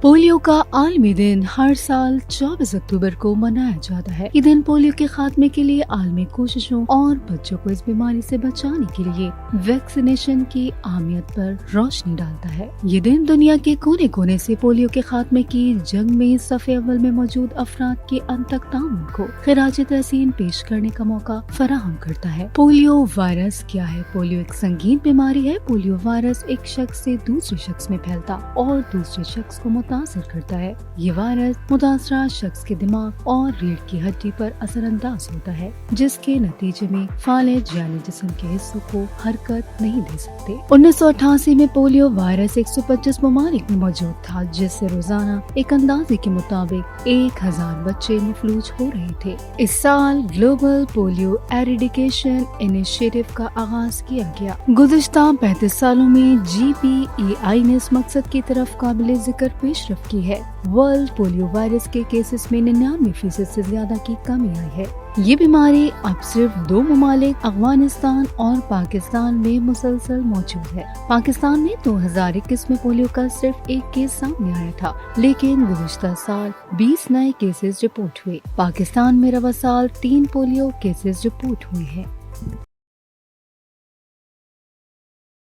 Polio का आलमी दिन हर साल 24 अक्टूबर को मनाया जाता है। ये दिन पोलियो के खात्मे के लिए आलमी कोशिशों और बच्चों को इस बीमारी से बचाने के लिए वैक्सीनेशन की अहमियत पर रोशनी डालता है। ये दिन दुनिया के कोने कोने से पोलियो के खात्मे की जंग में सफ़े अव्वल में मौजूद अफराद के अनथक ताउन को खिराज तहसीन पेश करने का मौका फराहम करता है। पोलियो वायरस क्या है? पोलियो एक संगीन बीमारी है। पोलियो वायरस एक शख्स से दूसरे शख्स में फैलता और दूसरे शख्स को मुतासर करता है। ये वायरस मुतासरा शख्स के दिमाग और रीढ़ की हड्डी पर असरअंदाज होता है, जिसके नतीजे में फालिज यानी जिस्म के हिस्सों को हरकत नहीं दे सकते। 1988 में पोलियो वायरस 125 ममालिक में मौजूद था, जिससे रोजाना एक अंदाजे के मुताबिक 1000 बच्चे मफलूज हो रहे थे। इस साल ग्लोबल पोलियो एरेडिकेशन इनिशिएटिव का आगाज किया गया। गुज़िश्ता 35 सालों में GPEI ने इस मकसद की तरफ काबिल जिक्र पेशरफ की है। वर्ल्ड पोलियो वायरस के केसेस में 99% से ज्यादा की कमी आई है। ये बीमारी अब सिर्फ 2 ममालिक अफगानिस्तान और पाकिस्तान में मुसलसल मौजूद है। पाकिस्तान में 2021 में पोलियो का सिर्फ एक केस सामने आया था, लेकिन गुज़िश्ता साल 20 नए केसेस रिपोर्ट हुए। पाकिस्तान में रवा साल 3 पोलियो केसेस रिपोर्ट हुए हैं।